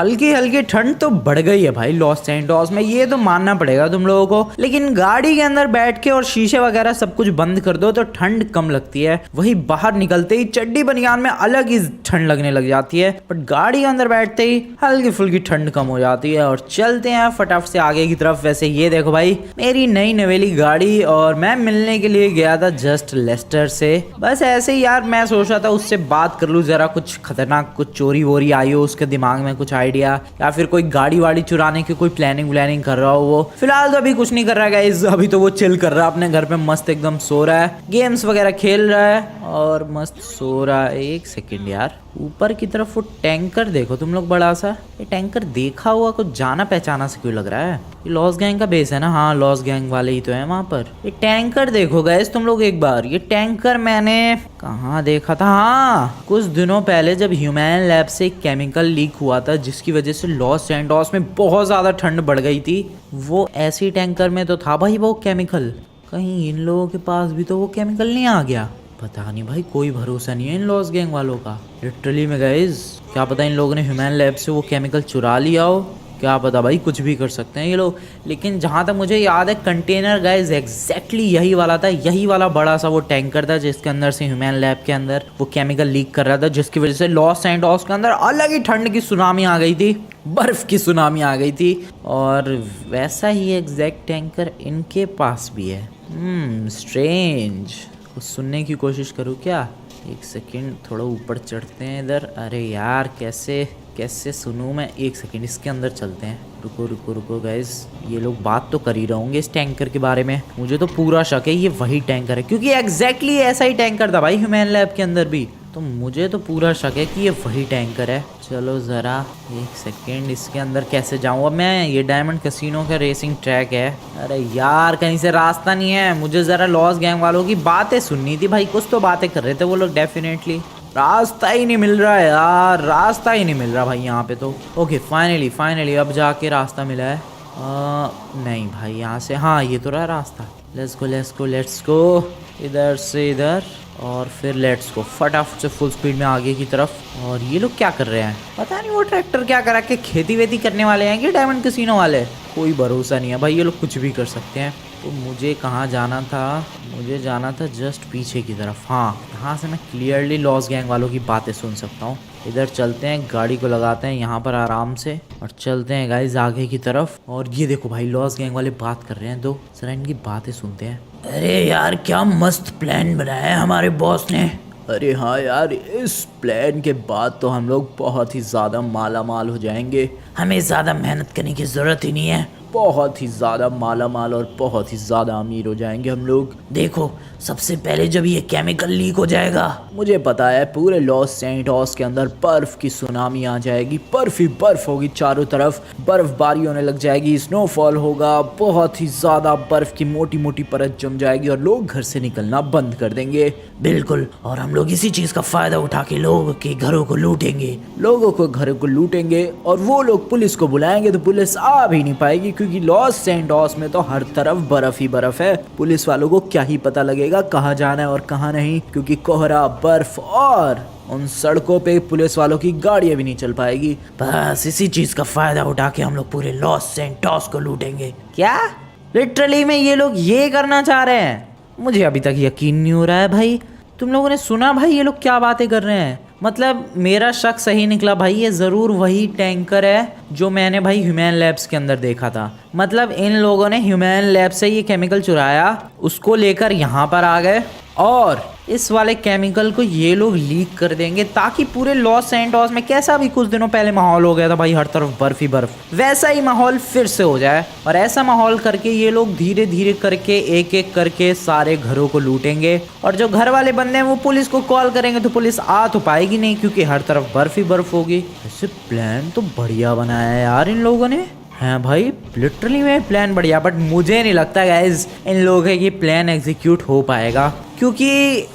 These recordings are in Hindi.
हल्की हल्की ठंड तो बढ़ गई है भाई लॉस सैंटोस में, ये तो मानना पड़ेगा तुम लोगों को। लेकिन गाड़ी के अंदर बैठ के और शीशे वगैरह सब कुछ बंद कर दो तो ठंड कम लगती है। वही बाहर निकलते ही चड्डी बनियान में अलग ही ठंड लगने लग जाती है, बट गाड़ी के अंदर बैठते ही हल्की फुल्की ठंड कम हो जाती है। और चलते हैं फटाफट से आगे की तरफ। वैसे ये देखो भाई मेरी नई नवेली गाड़ी, और मैं मिलने के लिए गया था जस्ट लेस्टर से। बस ऐसे ही यार मैं सोच रहा था उससे बात कर लूँ जरा, कुछ खतरनाक कुछ चोरी वोरी आई हो उसके दिमाग में कुछ आइडिया, या फिर कोई गाड़ी वाड़ी चुराने की कोई प्लानिंग व्लानिंग कर रहा हो। वो फिलहाल तो अभी कुछ नहीं कर रहा है गाइस, अभी तो वो चिल कर रहा है अपने घर पे, मस्त एकदम सो रहा है, गेम्स वगैरह खेल रहा है और मस्त सो रहा है। एक सेकंड यार, ऊपर की तरफ वो टैंकर देखो तुम लोग बड़ा सा, ये टैंकर देखा हुआ कुछ जाना पहचाना से क्यों लग रहा है। ये लॉस गैंग का बेस है ना? हाँ लॉस गैंग वाले ही तो है वहां पर। ये टैंकर देखो गाइस तुम लोग एक बार, ये टैंकर मैंने कहाँ देखा था? हाँ कुछ दिनों पहले जब ह्यूमन लैब से एक केमिकल लीक हुआ था जिसकी वजह से लॉस सैंटोस में बहुत ज्यादा ठंड बढ़ गई थी, वो ऐसी टैंकर में तो था भाई वो केमिकल। कहीं इन लोगों के पास भी तो वो केमिकल नहीं आ गया? पता नहीं भाई, कोई भरोसा नहीं है इन लॉस गैंग वालों का लिटरली में गाइस। क्या पता इन लोगों ने ह्यूमन लैब से वो केमिकल चुरा लिया हो, क्या पता भाई, कुछ भी कर सकते हैं ये लोग। लेकिन जहाँ तक मुझे याद है कंटेनर गाइस एग्जैक्टली यही वाला था, यही वाला बड़ा सा वो टैंकर था जिसके अंदर से ह्यूमन लैब के अंदर वो केमिकल लीक कर रहा था, जिसकी वजह से लॉस सैंटोस के अंदर अलग ही ठंड की सुनामी आ गई थी, बर्फ की सुनामी आ गई थी। और वैसा ही एग्जैक्ट टैंकर इनके पास भी है। स्ट्रेंज, कुछ सुनने की कोशिश करूँ क्या? एक सेकेंड, थोड़ा ऊपर चढ़ते हैं इधर। अरे यार कैसे कैसे सुनूं मैं, एक सेकेंड इसके अंदर चलते हैं। रुको रुको रुको गाइस, ये लोग बात तो कर ही रहे होंगे इस टैंकर के बारे में, मुझे तो पूरा शक है ये वही टैंकर है, क्योंकि एग्जैक्टली ऐसा ही टैंकर था भाई ह्यूमन लैब के अंदर भी, तो मुझे तो पूरा शक है कि ये वही टैंकर है। चलो ज़रा एक सेकेंड, इसके अंदर कैसे जाऊँ अब मैं? ये डायमंड कैसीनो का रेसिंग ट्रैक है। अरे यार कहीं से रास्ता नहीं है, मुझे ज़रा लॉस गैंग वालों की बातें सुननी थी भाई, कुछ तो बातें कर रहे थे वो लोग डेफिनेटली। रास्ता ही नहीं मिल रहा है यार, रास्ता ही नहीं मिल रहा भाई यहाँ पे तो। ओके फाइनली अब जाके रास्ता मिला है। नहीं भाई यहाँ से, हाँ ये तो रहा रास्ता। लेट्स गो इधर से इधर और फिर लेट्स गो फटाफट से फुल स्पीड में आगे की तरफ। और ये लोग क्या कर रहे हैं पता नहीं, वो ट्रैक्टर क्या करा के खेती वेती करने वाले हैं कि डायमंड कैसीनो वाले, कोई भरोसा नहीं है भाई, ये लोग कुछ भी कर सकते हैं। तो मुझे कहाँ जाना था? मुझे जाना था जस्ट पीछे की तरफ। हाँ यहाँ से मैं क्लियरली लॉस गैंग वालों की बातें सुन सकता हूँ। इधर चलते हैं, गाड़ी को लगाते हैं यहाँ पर आराम से और चलते हैं गाइस आगे की तरफ। और ये देखो भाई लॉस गैंग वाले बात कर रहे हैं, दो जरा इनकी बातें सुनते हैं। अरे यार क्या मस्त प्लान बनाया है हमारे बॉस ने। अरे हाँ यार, इस प्लान के बाद तो हम लोग बहुत ही ज़्यादा माला माल हो जाएंगे, हमें ज़्यादा मेहनत करने की ज़रूरत ही नहीं है, बहुत ही ज़्यादा माला माल और बहुत ही ज़्यादा अमीर हो जाएंगे हम लोग। देखो सबसे पहले जब ये केमिकल लीक हो जाएगा, मुझे पता है पूरे लॉस सैंटोस के अंदर बर्फ़ की सुनामी आ जाएगी, बर्फ़ ही बर्फ़ होगी चारों तरफ, बर्फ़बारी होने लग जाएगी, स्नोफॉल होगा, बहुत ही ज़्यादा बर्फ़ की मोटी मोटी परत जम जाएगी और लोग घर से निकलना बंद कर देंगे। बिल्कुल, और हम लोग इसी चीज़ का फ़ायदा उठा के लोगों के घरों को लूटेंगे, लोगों को घरों को लूटेंगे और वो लोग पुलिस को बुलाएंगे तो पुलिस आ भी नहीं पाएगी, क्योंकि लॉस सैंटोस में तो हर तरफ बर्फ ही बर्फ है। पुलिस वालों को क्या ही पता लगेगा कहाँ जाना है और कहाँ नहीं, क्योंकि कोहरा, बर्फ और उन सड़कों पे पुलिस वालों की गाड़ियां भी नहीं चल पाएगी। बस इसी चीज का फायदा उठा के हम लोग पूरे लॉस सैंटोस को लूटेंगे। क्या लिटरली में ये लोग ये करना चाह रहे हैं? मुझे अभी तक यकीन नहीं हो रहा है भाई। तुम लोगों ने सुना भाई ये लोग क्या बातें कर रहे हैं? मतलब मेरा शक सही निकला भाई, ये ज़रूर वही टैंकर है जो मैंने भाई ह्यूमन लैब्स के अंदर देखा था। मतलब इन लोगों ने ह्यूमन लैब से ये केमिकल चुराया, उसको लेकर यहाँ पर आ गए और इस वाले केमिकल को ये लोग लीक कर देंगे ताकि पूरे लॉस सैंटोस में कैसा भी कुछ दिनों पहले माहौल हो गया था भाई, हर तरफ बर्फ ही बर्फ, वैसा ही माहौल फिर से हो जाए। और ऐसा माहौल करके ये लोग धीरे धीरे करके एक एक करके सारे घरों को लूटेंगे और जो घर वाले बंदे हैं वो पुलिस को कॉल करेंगे तो पुलिस आ तो पाएगी नहीं, क्योंकि हर तरफ बर्फ ही बर्फ होगी। ऐसे प्लान तो बढ़िया बनाया है यार इन लोगों ने। हाँ भाई लिटरली में प्लान बढ़िया, बट मुझे नहीं लगता गाइज इन लोगों का ये प्लान एग्जीक्यूट हो पाएगा, क्योंकि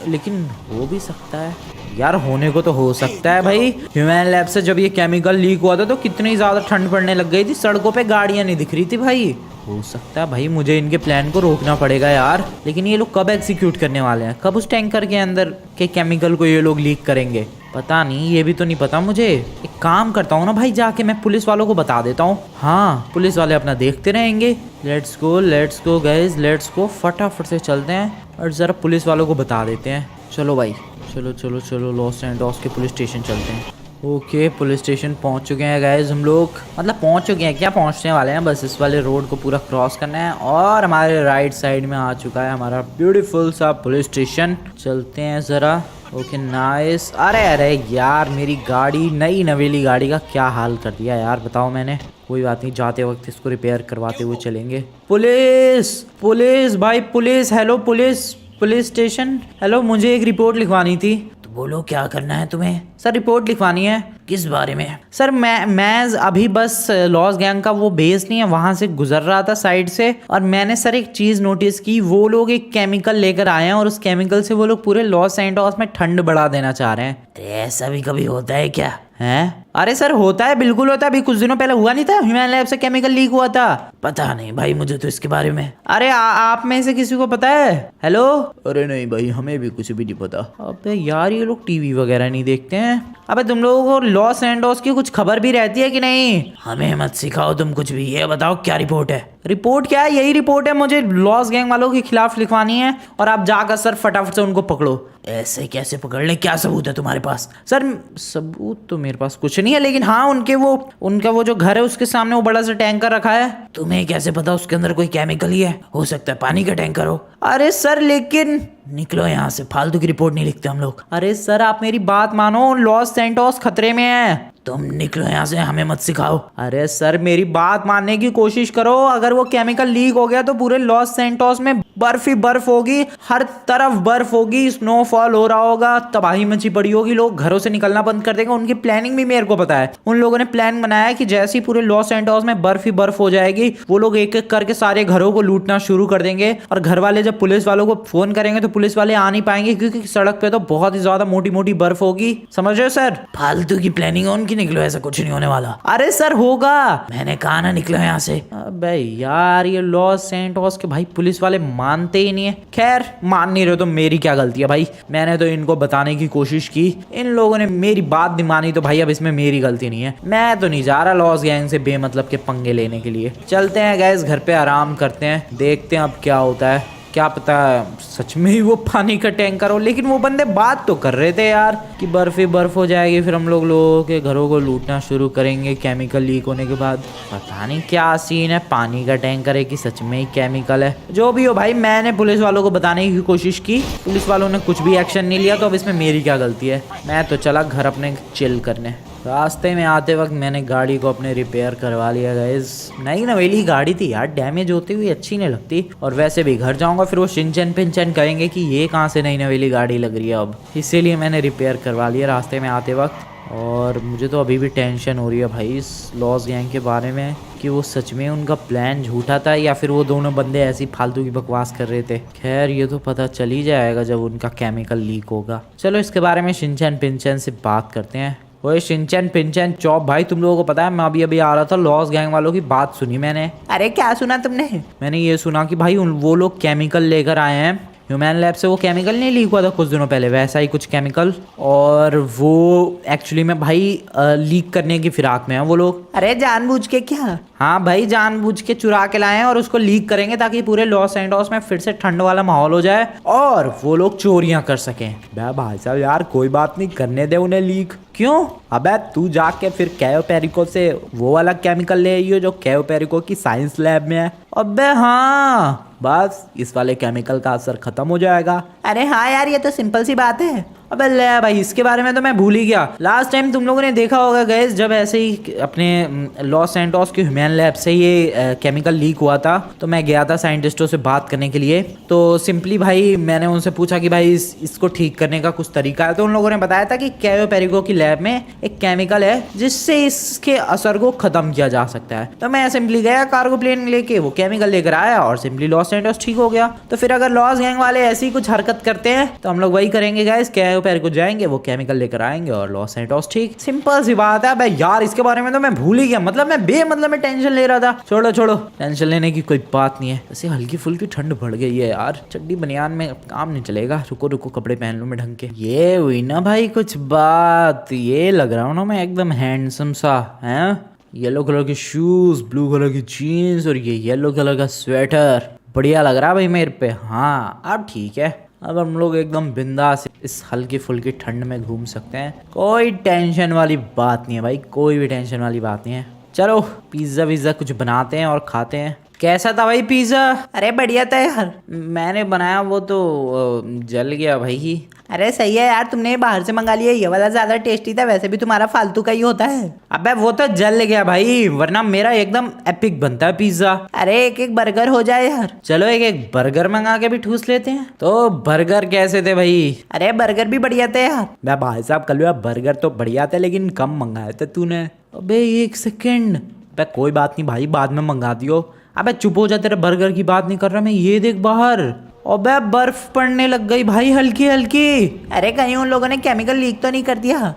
लेकिन हो भी सकता है। यार होने को तो हो सकता है भाई। ह्यूमन लैब से जब ये केमिकल लीक हुआ था तो कितनी ज्यादा ठंड पड़ने लग गई थी, सड़कों पे गाड़ियां नहीं दिख रही थी भाई। हो सकता है भाई मुझे इनके प्लान को रोकना पड़ेगा यार। लेकिन ये लोग कब एग्जीक्यूट करने वाले हैं, कब उस टैंकर के अंदर के केमिकल को ये लोग लीक करेंगे, पता नहीं, ये भी तो नहीं पता मुझे। एक काम करता हूँ ना भाई, जाके मैं पुलिस वालों को बता देता हूँ। हाँ, पुलिस वाले अपना देखते रहेंगे। Let's go guys, let's go, फटाफट से चलते हैं और ज़रा पुलिस वालों को बता देते हैं। चलो भाई, चलो लॉस सैंटोस के पुलिस स्टेशन चलते हैं। ओके, पुलिस स्टेशन पहुंच चुके हैं गाइस हम लोग। मतलब पहुंच चुके हैं क्या, पहुंचने वाले हैं, बस इस वाले रोड को पूरा क्रॉस करना है और हमारे राइट साइड में आ चुका है हमारा ब्यूटीफुल सा पुलिस स्टेशन। चलते हैं ज़रा। Okay nice. अरे यार, मेरी गाड़ी, नई नवेली गाड़ी का क्या हाल कर दिया यार, बताओ मैंने। कोई बात नहीं, जाते वक्त इसको रिपेयर करवाते हुए चलेंगे। पुलिस भाई, police, hello police station, hello, मुझे एक रिपोर्ट लिखवानी थी। तो बोलो क्या करना है तुम्हें। सर रिपोर्ट लिखवानी है। किस बारे में। सर मैं अभी बस लॉस गैंग का वो बेस नहीं है, वहां से गुजर रहा था साइड से, और मैंने सर एक चीज नोटिस की, वो लोग एक केमिकल लेकर आए हैं और उस केमिकल से वो लोग पूरे लॉस सैंटोस में ठंड बढ़ा देना चाह रहे हैं। तो ऐसा भी कभी होता है क्या है? अरे सर होता है, बिल्कुल होता है। अभी कुछ दिनों पहले हुआ नहीं था, ह्यूमन लैब से केमिकल लीक हुआ था। पता नहीं भाई मुझे तो इसके बारे में। अरे आप में से किसी को पता है? हेलो। अरे नहीं भाई, हमें भी कुछ भी नहीं पता। अबे यार, ये लोग टीवी वगैरह नहीं देखते हैं। अबे तुम लोगों को लॉस सैंटोस की कुछ खबर भी रहती है कि नहीं? हमें मत सिखाओ तुम कुछ भी, ये बताओ क्या रिपोर्ट है। रिपोर्ट क्या है? यही रिपोर्ट है, मुझे लॉस गैंग वालों के खिलाफ लिखवानी है और आप जाकर सर फटाफट से उनको पकड़ो। ऐसे कैसे पकड़ ले, क्या सबूत है तुम्हारे पास? सर सबूत तो मेरे पास कुछ नहीं है, लेकिन हाँ उनका वो जो घर है उसके सामने वो बड़ा सा टैंकर रखा है। तुम्हें कैसे पता उसके अंदर कोई केमिकल ही है? हो सकता है पानी का टैंकर हो। अरे सर लेकिन निकलो यहाँ से, फालतू की रिपोर्ट नहीं लिखते हम लोग। अरे सर आप मेरी बात मानो, लॉस सैंटोस खतरे में है। तुम निकलो यहाँ से, हमें मत सिखाओ। अरे सर मेरी बात मानने की कोशिश करो। अगर वो केमिकल लीक हो गया तो पूरे लॉस सैंटोस में बर्फ ही बर्फ होगी, हर तरफ बर्फ होगी, स्नोफॉल हो रहा होगा, तबाही मची पड़ी होगी, लोग घरों से निकलना बंद कर देंगे। उनकी प्लानिंग भी मेरे को पता है। उन लोगों ने प्लान बनाया कि जैसे ही पूरे लॉस सैंटोस में बर्फ ही बर्फ हो जाएगी, वो लोग एक एक करके सारे घरों को लूटना शुरू कर देंगे, और घर वाले जब पुलिस वालों को फोन करेंगे तो पुलिस वाले आ नहीं पाएंगे, क्योंकि सड़क पे तो बहुत ही ज्यादा मोटी मोटी बर्फ होगी। समझ रहे हो सर? फालतू की प्लानिंग है उनकी, निकलो, ऐसा कुछ नहीं होने वाला। अरे सर होगा, मैंने कहा ना निकलो यहाँ से। अबे यार, ये लॉस सैंटोस के भाई पुलिस वाले मानते ही नहीं है। खैर मान नहीं रहे तो मेरी क्या गलती है भाई, मैंने तो इनको बताने की कोशिश की, इन लोगों ने मेरी बात नहीं मानी, तो भाई अब इसमें मेरी गलती नहीं है। मैं तो नहीं जा रहा लॉस गैंग से बेमतलब के पंगे लेने के लिए। चलते हैं गैस, घर पे आराम करते हैं, देखते हैं अब क्या होता है। क्या पता सच में ही वो पानी का टैंकर हो, लेकिन वो बंदे बात तो कर रहे थे यार कि बर्फ ही बर्फ हो जाएगी, फिर हम लोगों के घरों को लूटना शुरू करेंगे केमिकल लीक होने के बाद। पता नहीं क्या सीन है, पानी का टैंकर है कि सच में ही केमिकल है। जो भी हो भाई, मैंने पुलिस वालों को बताने की कोशिश की, पुलिस वालों ने कुछ भी एक्शन नहीं लिया, तो अब इसमें मेरी क्या गलती है। मैं तो चला घर अपने चिल करने। रास्ते में आते वक्त मैंने गाड़ी को अपने रिपेयर करवा लिया गाइस। नई नवेली गाड़ी थी यार, डैमेज होती हुई अच्छी नहीं लगती। और वैसे भी घर जाऊंगा फिर वो शिनचैन पिनचैन कहेंगे कि ये कहाँ से नई नवेली गाड़ी लग रही है अब, इसीलिए मैंने रिपेयर करवा लिया रास्ते में आते वक्त। और मुझे तो अभी भी टेंशन हो रही है भाई इस लॉस गैंग के बारे में, कि वो सच में उनका प्लान झूठा था या फिर वो दोनों बंदे ऐसी फालतू की बकवास कर रहे थे। खैर ये तो पता चल ही जाएगा जब उनका केमिकल लीक होगा। चलो इसके बारे में शिनचैन पिनचैन से बात करते हैं। ओए शिनचैन पिनचैन चौप भाई, तुम लोगों को पता है मैं अभी आ रहा था, लॉस गैंग वालों की बात सुनी मैंने। अरे क्या सुना तुमने? मैंने ये सुना कि भाई वो लोग केमिकल लेकर आए हैं ह्यूमन लैब से। वो केमिकल नहीं लीक हुआ था कुछ दिनों पहले, वैसा ही कुछ केमिकल, और वो एक्चुअली में भाई लीक करने की फिराक में है वो लोग। अरे जानबूझ के क्या? हाँ भाई जानबूझ के चुरा के लाए हैं और उसको लीक करेंगे ताकि पूरे लॉस सैंटोस में फिर से ठंड वाला माहौल हो जाए और वो लोग चोरियां कर सकें। भाई साहब यार कोई बात नहीं, करने दे उन्हें लीक। क्यों? अबे तू जाके फिर कैयो पेरिको से वो वाला केमिकल ले आइयो जो कैयो पेरिको की साइंस लैब में है। अबे हाँ, बस इस वाले केमिकल का असर खत्म हो जाएगा। अरे हाँ यार, ये तो सिंपल सी बात है। अबे ले भाई, इसके बारे में तो मैं भूल ही गया। लास्ट टाइम तुम लोगों ने देखा होगा गैस, जब ऐसे ही अपने लॉस सैंटोस के ह्यूमन लैब से ये केमिकल लीक हुआ था, तो मैं गया था साइंटिस्टों से बात करने के लिए। तो सिंपली भाई मैंने उनसे पूछा कि भाई इसको ठीक करने का कुछ तरीका है, तो उन लोगों ने बताया था कि कैयो पेरिको की लैब में एक केमिकल है जिससे इसके असर को खत्म किया जा सकता है। तो मैं सिंपली गया कार्गो प्लेन लेके, वो केमिकल लेकर आया और सिंपली लॉस सैंटोस ठीक हो गया। तो फिर अगर लॉस गैंग वाले ऐसी कुछ हरकत मदद करते हैं तो हम लोग वही करेंगे गाइस। कैयो पेरिको जाएंगे, वो केमिकल लेकर आएंगे और लॉस सैंटोस। ठीक, सिंपल सी बात है। अबे यार इसके बारे में तो मैं भूल ही गया, मतलब मैं बेमतलब में टेंशन ले रहा था। छोड़ो छोड़ो, टेंशन लेने की कोई बात नहीं है। ऐसे हल्की फुल्की ठंड बढ़ गई है यार, चड्डी बनियान में काम नहीं चलेगा। रुको रुको, कपड़े पहन लूं मैं ढंग के। ये हुई ना भाई कुछ बात, ये लग रहा हूँ ना मैं एकदम हैंडसम सा है। येलो कलर के शूज, ब्लू कलर की जीन्स और ये येलो कलर का स्वेटर, बढ़िया लग रहा है भाई मेरे पे। हाँ अब ठीक है, अब हम लोग एकदम बिंदास इस हल्की फुल्की ठंड में घूम सकते हैं। कोई टेंशन वाली बात नहीं है भाई, कोई भी टेंशन वाली बात नहीं है। चलो पिज्जा विज्जा कुछ बनाते हैं और खाते हैं। कैसा था भाई पिज्जा? अरे बढ़िया था यार, मैंने बनाया वो तो जल गया भाई। अरे सही है यार, तुमने बाहर से मंगा लिया, ये वाला ज्यादा टेस्टी था। वैसे भी तुम्हारा फालतू का ही होता है। अबे वो तो जल गया भाई, वरना मेरा एकदम एपिक बनता है पिज्जा। अरे एक एक बर्गर हो जाए यार। चलो एक एक बर्गर मंगा के भी ठूस लेते हैं। तो बर्गर कैसे थे भाई? अरे बर्गर भी बढ़िया थे यार। मैं भाई साहब कल बर्गर तो बढ़िया थे लेकिन कम मंगाए थे तूने। अबे एक सेकेंड, कोई बात नहीं भाई, बाद में मंगा दियो। अबे चुप हो जा, तेरे बर्गर की बात नहीं कर रहा मैं। ये देख बाहर, अबे बर्फ पड़ने लग गई भाई हल्की हल्की। अरे कहीं उन लोगों ने केमिकल लीक तो नहीं कर दिया?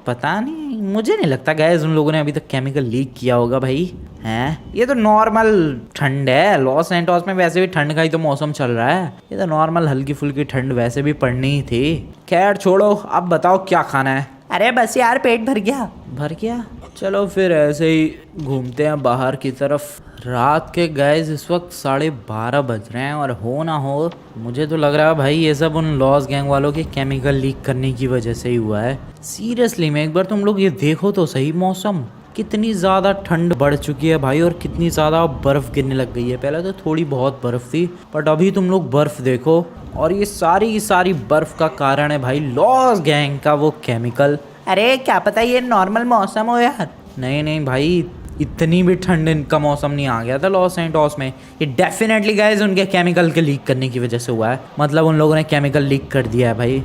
पता नहीं, मुझे नहीं लगता गाइस उन लोगों ने अभी तक केमिकल लीक किया होगा भाई। हैं, ये तो नॉर्मल ठंड है। लॉस सैंटोस में वैसे भी ठंड का ही तो मौसम चल रहा है। ये तो नॉर्मल हल्की फुल्की ठंड वैसे भी पड़नी ही थी। खैर छोड़ो, अब बताओ क्या खाना है? अरे बस यार पेट भर गया। भर गया? चलो फिर ऐसे ही घूमते हैं बाहर की तरफ। रात के गाइस इस वक्त 12:30 बज रहे हैं और हो ना हो मुझे तो लग रहा है भाई ये सब उन लॉस गैंग वालों के केमिकल लीक करने की वजह से ही हुआ है। सीरियसली में एक बार तुम लोग ये देखो तो सही, मौसम कितनी ज़्यादा ठंड बढ़ चुकी है भाई और कितनी ज़्यादा बर्फ़ गिरने लग गई है। पहले तो थोड़ी बहुत बर्फ़ थी बट अभी तुम लोग बर्फ़ देखो, और ये सारी की सारी बर्फ़ का कारण है भाई लॉस गैंग का वो केमिकल। अरे क्या पता ये नॉर्मल मौसम हो यार। नहीं नहीं भाई, इतनी भी ठंड का मौसम नहीं आ गया था लॉस सैंटोस में। ये डेफिनेटली गाइस उनके केमिकल के लीक करने की वजह से हुआ है। मतलब उन लोगों ने केमिकल लीक कर दिया है भाई।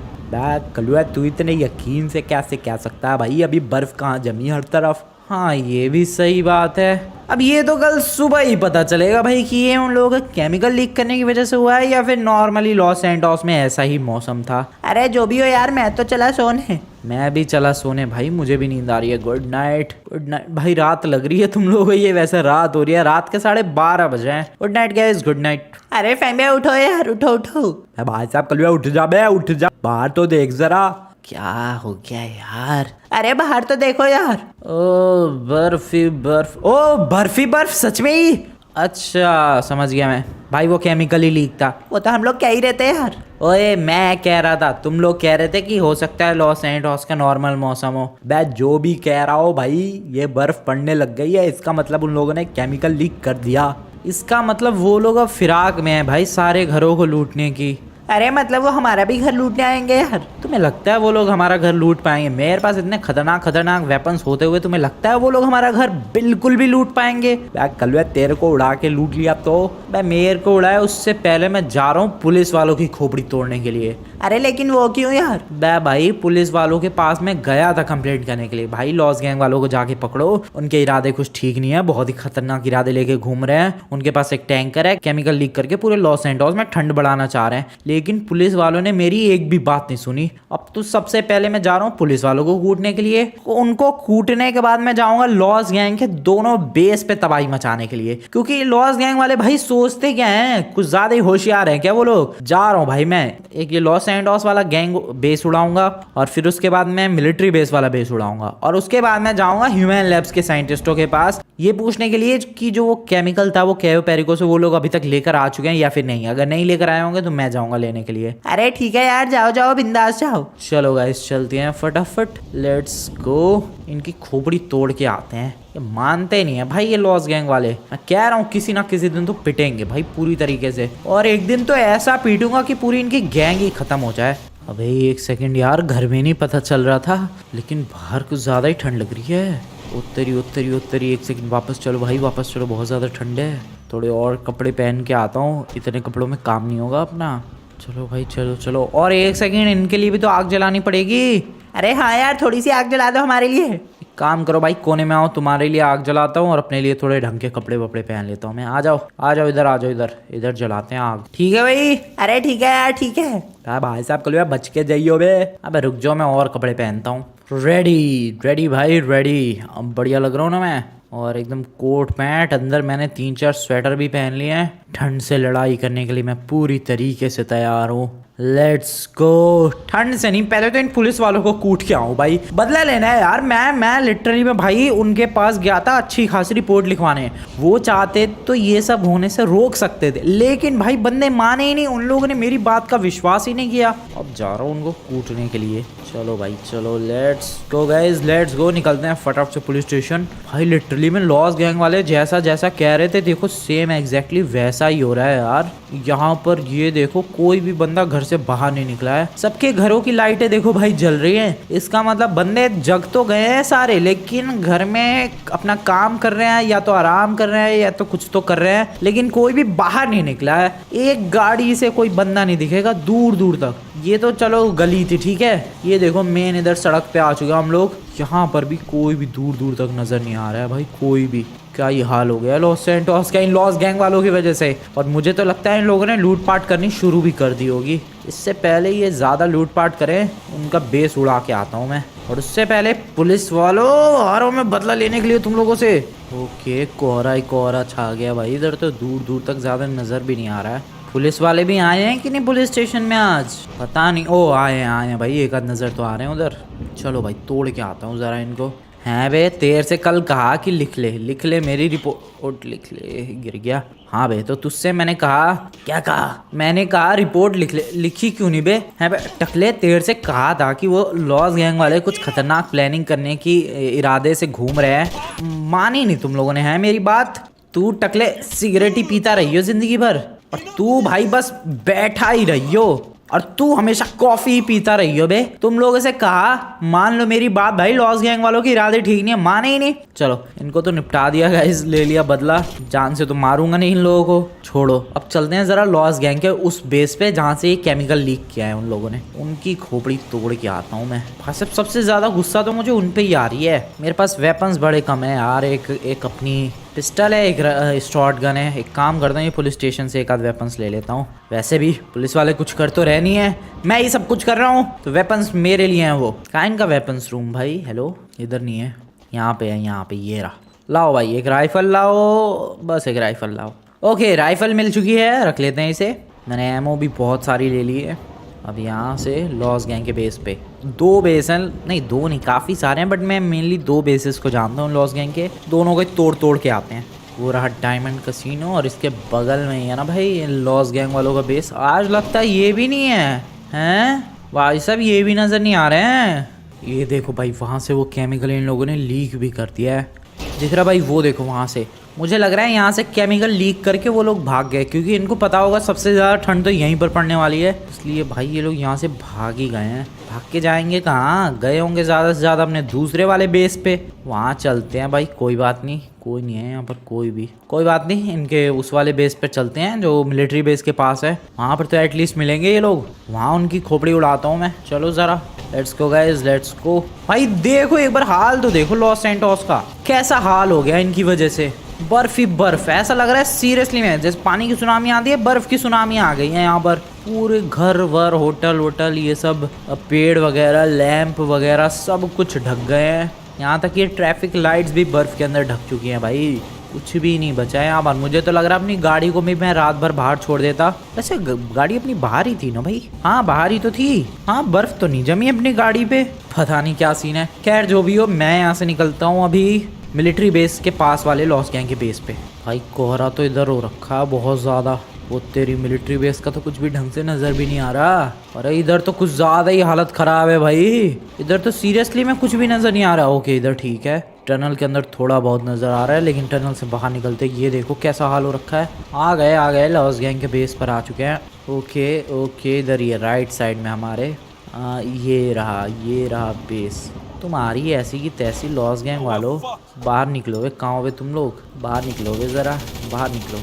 कलुआ तू इतने यकीन से कैसे कह सकता है भाई? अभी बर्फ कहाँ जमी हर तरफ। हाँ ये भी सही बात है। अब ये तो कल सुबह ही पता चलेगा भाई कि ये उन लोगों का केमिकल लीक करने की वजह से हुआ है या फिर नॉर्मली लॉस सैंटोस में ऐसा ही मौसम था। अरे जो भी हो यार, मैं तो चला सोने। मैं भी चला सोने भाई, मुझे भी नींद आ रही है। Good night. गुड नाइट भाई, रात लग रही है तुम लोगों को, ये वैसे रात हो रही है, रात के 12:30 बज रहे हैं। Good night guys, good night. अरे फैमिया उठो यार, उठो उठो। भाई साहब कलुआ उठ जा बे, उठ जा, बाहर तो देख जरा। क्या हो गया यार? अरे बाहर तो देखो यार। ओ बर्फी बर्फ, ओ बर्फी बर्फ, सच में ही? अच्छा समझ गया मैं भाई, वो केमिकल ही लीक था। वो तो हम लोग कह ही रहते हैं यार। ओए मैं कह रहा था, तुम लोग कह रहे थे कि हो सकता है लॉस सैंटोस का नॉर्मल मौसम हो। मैं जो भी कह रहा हो भाई, ये बर्फ पड़ने लग गई है, इसका मतलब उन लोगों ने केमिकल लीक कर दिया। इसका मतलब वो लोग अब फिराक में है भाई सारे घरों को लूटने की। अरे मतलब वो हमारा भी घर लूटने आएंगे यार? तुम्हें लगता है वो लोग हमारा घर लूट पाएंगे? मेरे पास इतने खतरनाक खतरनाक वेपन्स होते हुए तुम्हें लगता है वो लोग हमारा घर बिल्कुल भी लूट पाएंगे? कल तेरे को उड़ा के लूट लिया तो मेरे को उड़ाया, उससे पहले मैं जा रहा हूँ पुलिस वालों की खोपड़ी तोड़ने के लिए। अरे लेकिन वो क्यों यार? भाई पुलिस वालों के पास में गया था कंप्लेंट करने के लिए। भाई लॉस गैंग वालों को जाके पकड़ो, उनके इरादे कुछ ठीक नहीं है, बहुत ही खतरनाक इरादे लेके घूम रहे हैं। उनके पास एक टैंकर है, केमिकल लीक करके पूरे लॉस सैंटोस में ठंड बढ़ाना चाह रहे हैं। लेकिन पुलिस वालों ने मेरी एक भी बात नहीं सुनी। अब तो सबसे पहले मैं जा रहा हूँ पुलिस वालों को कूटने के लिए। उनको कूटने के बाद मैं जाऊंगा लॉस गैंग के दोनों बेस पे तबाही मचाने के लिए, क्योंकि लॉस गैंग वाले भाई सोचते क्या हैं, कुछ ज्यादा ही होशियार हैं क्या वो लोग। जा रहा हूँ भाई मैं, एक ये लॉस सैंटोस वाला गैंग बेस उड़ाऊंगा और फिर उसके बाद मैं मिलिट्री बेस वाला बेस उड़ाऊंगा और उसके बाद मैं जाऊंगा ह्यूमन लैब्स के साइंटिस्टों के पास ये पूछने के लिए कि जो वो केमिकल था वो कैयो पेरिको से वो लोग अभी तक लेकर आ चुके हैं या फिर नहीं। अगर नहीं लेकर आए होंगे तो मैं जाऊंगा लेने के लिए। अरे ठीक है यार, जाओ जाओ बिंदास जाओ। चलो गाइस चलते हैं फटाफट, लेट्स गो। इनकी खोपड़ी तोड़ के आते हैं। ये मानते नहीं है भाई ये लॉस गैंग वाले। मैं कह रहा हूँ किसी ना किसी दिन तो पिटेंगे भाई पूरी तरीके से, और एक दिन तो ऐसा पीटूंगा कि पूरी इनकी गैंग ही खत्म हो जाए। अबे एक सेकंड यार, घर में नहीं पता चल रहा था लेकिन बाहर कुछ ज्यादा ही ठंड लग रही है। उत्तरी उत्तरी उत्तरी, एक सेकंड वापस चलो भाई, वापस चलो, बहुत ज्यादा ठंड है। थोड़े और कपड़े पहन के आता हूँ, इतने कपड़ों में काम नहीं होगा अपना। चलो भाई चलो चलो, और एक सेकंड इनके लिए भी तो आग जलानी पड़ेगी। अरे हाँ यार, थोड़ी सी आग जला दो हमारे लिए। काम करो भाई, कोने में आओ, तुम्हारे लिए आग जलाता हूँ और अपने लिए थोड़े ढंग के कपड़े वपड़े पहन लेता हूँ मैं। आ जाओ आ जाओ इधर, आ जाओ इधर, इधर जलाते हैं आग। ठीक है भाई, अरे ठीक है यार, ठीक है। भाई साहब कल बच के जाइयो बे। अबे रुक जाओ, मैं और कपड़े पहनता हूँ। रेडी रेडी भाई रेडी, अब बढ़िया लग रहा हूँ ना मैं। और एकदम कोट पैंट, अंदर मैंने 3-4 स्वेटर भी पहन लिए हैं। ठंड से लड़ाई करने के लिए मैं पूरी तरीके से तैयार हूँ। Let's go. ठंड से नहीं, पहले तो इन पुलिस वालों को कूट के आऊं भाई, बदला लेना है यार। मैं लिटरली में भाई उनके पास गया था अच्छी खासी रिपोर्ट लिखवाने। वो चाहते तो ये सब होने से रोक सकते थे, लेकिन भाई बंदे माने ही नहीं। उन लोगों ने मेरी बात का विश्वास ही नहीं किया। अब जा रहा हूँ उनको कूटने के लिए। चलो भाई चलो, let's go guys, let's go. निकलते हैं फटाफट से पुलिस स्टेशन। भाई लिटरली में लॉस गैंग वाले जैसा जैसा कह रहे थे, देखो सेम एग्जैक्टली वैसा ही हो रहा है यार। यहाँ पर ये देखो, कोई भी बंदा घर से बाहर नहीं निकला है। सबके घरों की लाइटें देखो भाई जल रही हैं। इसका मतलब बंदे जग तो गए हैं सारे, लेकिन घर में अपना काम कर रहे हैं, या तो आराम कर रहे हैं या तो कुछ तो कर रहे हैं, लेकिन कोई भी बाहर नहीं निकला है। एक गाड़ी से कोई बंदा नहीं दिखेगा दूर दूर तक। ये तो चलो गली थी, ठीक है। ये देखो मेन इधर सड़क पे आ चुके हम लोग। यहाँ पर भी कोई भी दूर दूर तक नजर नहीं आ रहा है भाई, कोई भी। क्या ये हाल हो गया लॉस सैंटोस का इन लॉस गैंग वालों की वजह से। और मुझे तो लगता है इन लोगों ने लूटपाट करनी शुरू भी कर दी होगी। इससे पहले ये ज्यादा लूटपाट करें, उनका बेस उड़ा के आता हूँ मैं। और उससे पहले पुलिस वालों, आ रहा हूँ मैं बदला लेने के लिए तुम लोगों से। ओके, कोहरा ही कोहरा छा गया भाई। इधर तो दूर दूर तक ज्यादा नजर भी नहीं आ रहा है। पुलिस वाले भी आए हैं कि नहीं पुलिस स्टेशन में आज, पता नहीं। ओ आए हैं भाई, एक आध नजर तो आ रहे हैं उधर। चलो भाई तोड़ के आता हूँ जरा इनको। हैं बे, तेरे से कल कहा कि लिख ले मेरी रिपोर्ट, लिख ले। गिर गया। हाँ बे, तो तुझसे मैंने कहा, क्या कहा? मैंने कहा रिपोर्ट लिख ले। लिखी क्यों नहीं बे? हैं बे टकले, तेरे से कहा था कि वो लॉस गैंग वाले कुछ खतरनाक प्लानिंग करने की इरादे से घूम रहे हैं। मानी नहीं तुम लोगों ने है मेरी बात। तू टकले सिगरेट ही पीता रही हो जिंदगी भर, और तू भाई बस बैठा ही रही हो, और तू हमेशा कॉफी ही पीता रही हो बे। तुम लोगों से कहा मान लो मेरी बात भाई, लॉस गैंग वालों की इरादे ठीक नहीं है, माने ही नहीं। चलो इनको तो निपटा दिया गाइस, ले लिया बदला। जान से तो मारूंगा नहीं इन लोगों को, छोड़ो। अब चलते हैं जरा लॉस गैंग के उस बेस पे जहाँ से ये केमिकल लीक किया है उन लोगों ने। उनकी खोपड़ी तोड़ के आता हूँ मैं। सबसे ज्यादा गुस्सा तो मुझे उन पे ही आ रही है। मेरे पास वेपन्स बड़े कम है यार। एक अपनी पिस्टल है, एक शॉर्ट गन है। एक काम करता हूँ, ये पुलिस स्टेशन से एक आध वेपन्स ले लेता हूँ। वैसे भी पुलिस वाले कुछ कर तो रह नहीं है, मैं ही सब कुछ कर रहा हूँ, तो वेपन्स मेरे लिए हैं। वो कहाँ इनका वेपन्स रूम भाई? हेलो, इधर नहीं है, यहाँ पे है, यहाँ पे। ये रहा। लाओ भाई एक राइफल लाओ, बस एक राइफल लाओ। ओके राइफल मिल चुकी है, रख लेते हैं इसे। मैंने एमओ भी बहुत सारी ले ली है। अब यहाँ से लॉस गैंग के बेस पे 2 बेस हैं, नहीं 2 नहीं, काफ़ी सारे हैं, बट मैं मेनली 2 बेसेस को जानता हूँ लॉस गैंग के। दोनों को तोड़ के आते हैं। वो रहा डायमंड कसिनो, और इसके बगल में ही है ना भाई लॉस गैंग वालों का बेस। आज लगता है ये भी नहीं है, हैं भाई साहब, ये भी नज़र नहीं आ रहे हैं। ये देखो भाई, वहाँ से वो केमिकल इन लोगों ने लीक भी कर दिया है, दिख रहा भाई, वो देखो वहाँ से। मुझे लग रहा है यहाँ से केमिकल लीक करके वो लोग भाग गए, क्योंकि इनको पता होगा सबसे ज़्यादा ठंड तो यहीं पर पड़ने वाली है, इसलिए भाई ये लोग यहाँ से भाग ही गए हैं। भाग के जाएंगे कहाँ? गए होंगे ज़्यादा से ज़्यादा अपने दूसरे वाले बेस पे। वहाँ चलते हैं भाई, कोई बात नहीं, कोई नहीं है यहाँ पर, कोई बात नहीं। इनके उस वाले बेस पे चलते हैं जो मिलिट्री बेस के पास है, वहाँ पर तो एटलीस्ट मिलेंगे ये लोग। वहाँ उनकी खोपड़ी उड़ाता हूँ मैं। चलो ज़रा, let's go guys, let's go. भाई देखो एक बार हाल तो देखो लॉस सैंटोस का, कैसा हाल हो गया इनकी वजह से। बर्फ ही बर्फ, ऐसा लग रहा है सीरियसली में जैसे पानी की सुनामी आती है, बर्फ की सुनामी आ गई है यहाँ पर। पूरे घर वर, होटल वोटल, ये सब पेड़ वगैरह, लैंप वगैरह सब कुछ ढक गए हैं। यहाँ तक ये ट्रैफिक लाइट्स भी बर्फ के अंदर ढक चुकी हैं भाई, कुछ भी नहीं बचा है यहाँ पर। मुझे तो लग रहा है अपनी गाड़ी को भी मैं रात भर बाहर छोड़ देता। वैसे गाड़ी अपनी बाहर ही थी ना भाई? हाँ बाहर ही तो थी। हाँ, बर्फ तो नहीं जमी अपनी गाड़ी पे, पता नहीं क्या सीन है। खैर जो भी हो, मैं यहाँ से निकलता हूँ अभी मिलिट्री बेस के पास वाले लॉस गैंग के बेस पे। भाई कोहरा तो इधर हो रखा है बहुत ज़्यादा। वो तेरी मिलिट्री बेस का तो कुछ भी ढंग से नज़र भी नहीं आ रहा। अरे इधर तो कुछ ज़्यादा ही हालत ख़राब है भाई, इधर तो सीरियसली में कुछ भी नज़र नहीं आ रहा। ओके इधर ठीक है, टनल के अंदर थोड़ा बहुत नज़र आ रहा है, लेकिन टनल से बाहर निकलते ये देखो कैसा हाल हो रखा है। आ गए लॉस गैंग के बेस पर आ चुके हैं। ओके इधर ये राइट साइड में हमारे ये रहा बेस। तुम्हारी ऐसी की तैसी लॉस गैंग वालों, बाहर निकलोगे कहाँ हो तुम लोग? बाहर निकलोगे, ज़रा बाहर निकलो।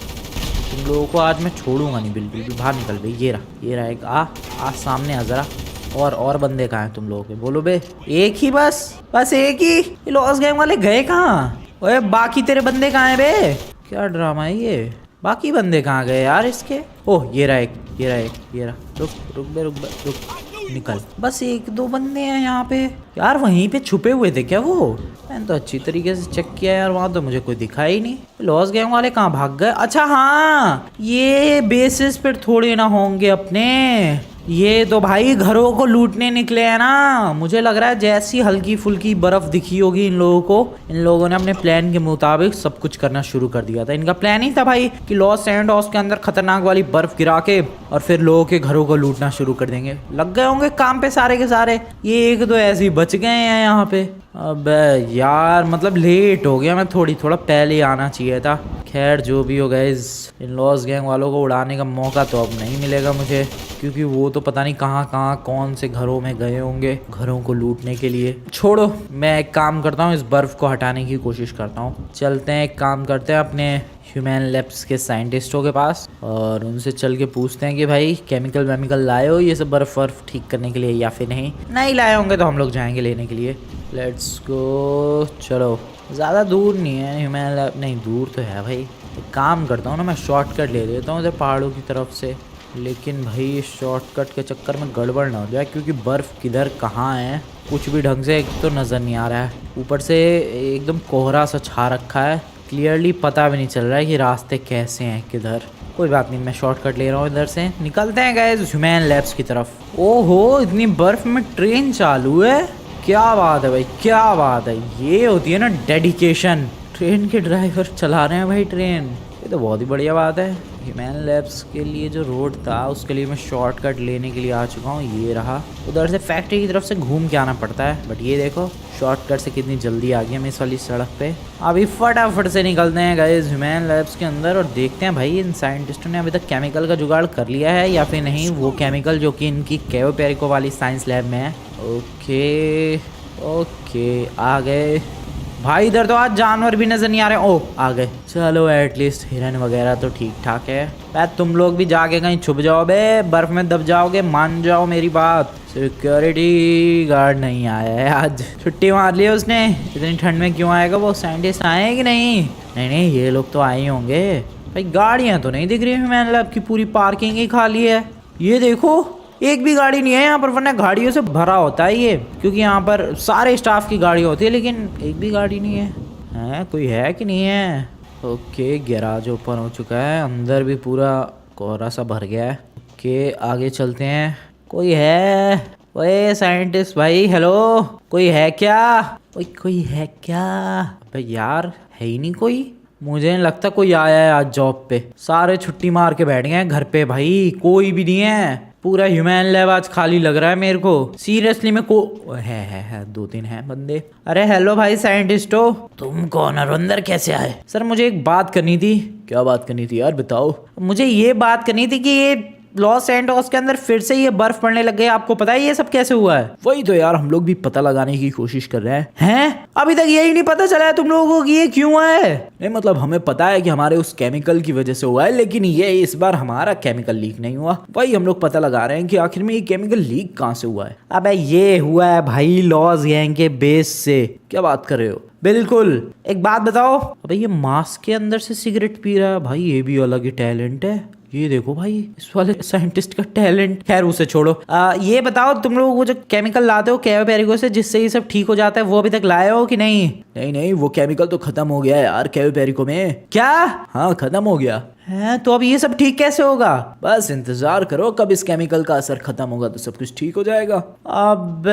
तुम लोगों को आज मैं छोड़ूंगा नहीं बिल्कुल भी, बाहर निकल भाई। ये रहा एक आ सामने आ ज़रा। और बंदे कहाँ हैं तुम लोगों के, बोलो बे। एक ही बस एक ही। ये लॉस गैंग वाले गए कहाँ? ओए बाकी तेरे बंदे कहाँ हैं बे? क्या ड्रामा है ये? बाकी बंदे कहाँ गए यार इसके? ओह ये रहा एक। रुक निकल। बस एक दो बंदे हैं यहाँ पे यार, वहीं पे छुपे हुए थे क्या वो? मैंने तो अच्छी तरीके से चेक किया यार, वहां तो मुझे कोई दिखा ही नहीं। लॉस गैंग वाले कहाँ भाग गए? अच्छा हाँ, ये बेसिस पर थोड़े ना होंगे अपने, ये तो भाई घरों को लूटने निकले हैं ना। मुझे लग रहा है जैसी हल्की फुल्की बर्फ दिखी होगी इन लोगों को, इन लोगों ने अपने प्लान के मुताबिक सब कुछ करना शुरू कर दिया था। इनका प्लान ही था भाई कि लॉस सैंडोस के अंदर खतरनाक वाली बर्फ गिरा के और फिर लोगों के घरों को लूटना शुरू कर देंगे। लग गए होंगे काम पे सारे के सारे। ये एक दो ऐसे ही बच गए हैं यहाँ पे। अब यार मतलब लेट हो गया, मैं थोड़ा पहले आना चाहिए था। खैर जो भी हो गाइस, इन लॉस गैंग वालों को उड़ाने का मौका तो अब नहीं मिलेगा मुझे, क्योंकि वो तो पता नहीं कहाँ कौन से घरों में गए होंगे घरों को लूटने के लिए। छोड़ो, मैं एक काम करता हूँ, इस बर्फ को हटाने की कोशिश करता हूँ। चलते हैं, एक काम करते हैं अपने ह्यूमन लैब्स के साइंटिस्टों के पास और उनसे चल के पूछते हैं कि भाई केमिकल वेमिकल लाए हो ये सब बर्फ वर्फ ठीक करने के लिए या फिर नहीं लाए होंगे तो हम लोग जाएंगे लेने के लिए। Let's go. चलो ज़्यादा दूर नहीं है ह्यूमन लैब, नहीं दूर तो है भाई। एक काम करता हूँ ना, मैं शॉर्टकट ले लेता हूँ इधर पहाड़ों की तरफ से, लेकिन भाई इस शॉर्टकट के चक्कर में गड़बड़ ना हो जाए, क्योंकि बर्फ़ किधर कहाँ है कुछ भी ढंग से एक तो नज़र नहीं आ रहा है, ऊपर से एकदम कोहरा सा छा रखा है, क्लियरली पता भी नहीं चल रहा है कि रास्ते कैसे हैं किधर। कोई बात नहीं, मैं शॉर्टकट ले रहा हूँ इधर से। निकलते हैं गाइस ह्यूमन लैब्स की तरफ। ओहो, इतनी बर्फ़ में ट्रेन चालू है, क्या बात है भाई, क्या बात है। ये होती है ना डेडिकेशन, ट्रेन के ड्राइवर चला रहे हैं भाई ट्रेन, ये तो बहुत ही बढ़िया बात है। ह्यूमन लैब्स के लिए जो रोड था उसके लिए मैं शॉर्टकट लेने के लिए आ चुका हूँ, ये रहा। उधर से फैक्ट्री की तरफ से घूम के आना पड़ता है, बट ये देखो शॉर्टकट से कितनी जल्दी आ गया मैं इस वाली सड़क पे। अभी फटाफट से निकलते हैं गाइस ह्यूमन लैब्स के अंदर और देखते हैं भाई इन साइंटिस्टों ने अभी तक केमिकल का जुगाड़ कर लिया है या फिर नहीं, वो केमिकल जो कि इनकी कैयो पेरिको वाली साइंस लैब में है। ओके आ गए भाई। इधर तो आज जानवर भी नजर नहीं आ रहे। ओह आ गए, चलो एटलीस्ट हिरन वगैरह तो ठीक ठाक है। भाई तुम लोग भी जाके कहीं छुप जाओ बे, बर्फ में दब जाओगे, मान जाओ मेरी बात। सिक्योरिटी गार्ड नहीं आया है आज, छुट्टी मार ली है उसने। इतनी ठंड में क्यों आएगा वो? साइंटिस्ट आए हैं कि नहीं, ये लोग तो आए होंगे भाई। गाड़ियाँ तो नहीं दिख रही ह्यूमन लैब की, पूरी पार्किंग ही खाली है। ये देखो एक भी गाड़ी नहीं है यहाँ पर, वरना गाड़ियों से भरा होता है ये, क्योंकि यहाँ पर सारे स्टाफ की गाड़ी होती है, लेकिन एक भी गाड़ी नहीं है। कोई है कि नहीं है? ओके, गैराज ओपन हो चुका है, अंदर भी पूरा कोहरा सा भर गया है। ओके आगे चलते हैं। कोई है? ओए साइंटिस्ट भाई, हेलो, कोई है क्या? कोई है क्या? अबे यार है ही नहीं कोई, मुझे नहीं लगता कोई आया है आज जॉब पे। सारे छुट्टी मार के बैठ गए हैं घर पे भाई, कोई भी नहीं है। पूरा ह्यूमन लैब आज खाली लग रहा है मेरे को, सीरियसली। में को है 2-3 हैं बंदे। अरे हेलो भाई साइंटिस्टो, तुम कौन और अंदर कैसे आए? सर मुझे एक बात करनी थी। क्या बात करनी थी यार, बताओ। मुझे ये बात करनी थी कि ये लॉस सैंटोस के अंदर फिर से ये बर्फ पड़ने लग गई, आपको पता है ये सब कैसे हुआ है? वही तो यार, हम लोग भी पता लगाने की कोशिश कर रहे हैं। अभी तक यही नहीं पता चला है तुम लोगों को कि ये क्यों हुआ है? नहीं मतलब हमें पता है कि हमारे उस केमिकल की वजह से हुआ है, लेकिन ये इस बार हमारा केमिकल लीक नहीं हुआ। वही हम लोग पता लगा रहे हैं कि आखिर में ये केमिकल लीक कहाँ से हुआ है। अबे ये हुआ है भाई लॉस गैंग के बेस से। क्या बात कर रहे हो? बिल्कुल। एक बात बताओ, अबे ये मास्क के अंदर से सिगरेट पी रहा है भाई, ये भी अलग ही टैलेंट है। ये देखो भाई इस वाले साइंटिस्ट का टैलेंट। खैर उसे छोड़ो। ये बताओ तुम लोग वो जो केमिकल लाते हो कैयो पेरिको से जिससे ये सब ठीक हो जाता है, वो अभी तक लाए हो कि नहीं? नहीं, वो केमिकल तो खत्म हो गया है यार कैयो पेरिको में। क्या? हाँ खत्म हो गया है। तो अब ये सब ठीक कैसे होगा? बस इंतजार करो, कब इस केमिकल का असर खत्म होगा तो सब कुछ ठीक हो जाएगा। अब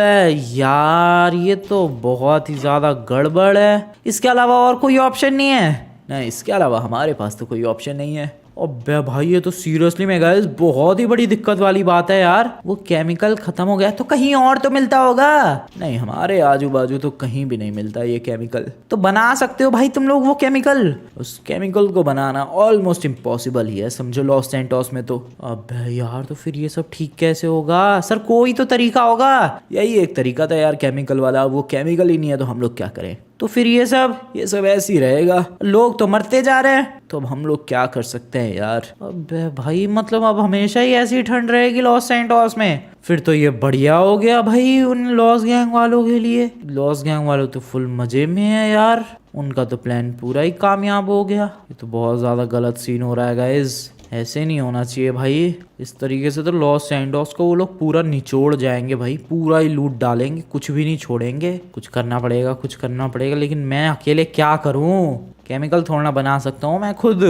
यार ये तो बहुत ही ज्यादा गड़बड़ है। इसके अलावा और कोई ऑप्शन नहीं है? नहीं, इसके अलावा हमारे पास तो कोई ऑप्शन नहीं है। अबे भाई ये तो सीरियसली में गाइस बहुत ही बड़ी दिक्कत वाली बात है यार। वो केमिकल खत्म हो गया तो कहीं और तो मिलता होगा। नहीं, हमारे आजू बाजू तो कहीं भी नहीं मिलता ये केमिकल। तो बना सकते हो भाई तुम लोग वो केमिकल? उस केमिकल को बनाना ऑलमोस्ट इम्पॉसिबल ही है, समझो लॉस सैंटोस में तो। अबे यार तो फिर ये सब ठीक कैसे होगा? सर कोई तो तरीका होगा। यही एक तरीका था यार केमिकल वाला, वो केमिकल ही नहीं है तो हम लोग क्या करें? तो फिर ये सब ऐसे ही रहेगा, लोग तो मरते जा रहे हैं। तो अब हम लोग क्या कर सकते हैं यार। अबे भाई मतलब अब हमेशा ही ऐसी ठंड रहेगी लॉस सैंटोस में? फिर तो ये बढ़िया हो गया भाई उन लॉस गैंग वालों के लिए। लॉस गैंग वालों तो फुल मजे में है यार, उनका तो प्लान पूरा ही कामयाब हो गया। ये तो बहुत ज्यादा गलत सीन हो रहा है गाइज, ऐसे नहीं होना चाहिए भाई। इस तरीके से तो लॉस सैंटोस को वो लोग पूरा निचोड़ जाएंगे भाई, पूरा ही लूट डालेंगे, कुछ भी नहीं छोड़ेंगे। कुछ करना पड़ेगा, कुछ करना पड़ेगा, लेकिन मैं अकेले क्या करूं? केमिकल थोड़ा ना बना सकता हूँ मैं खुद,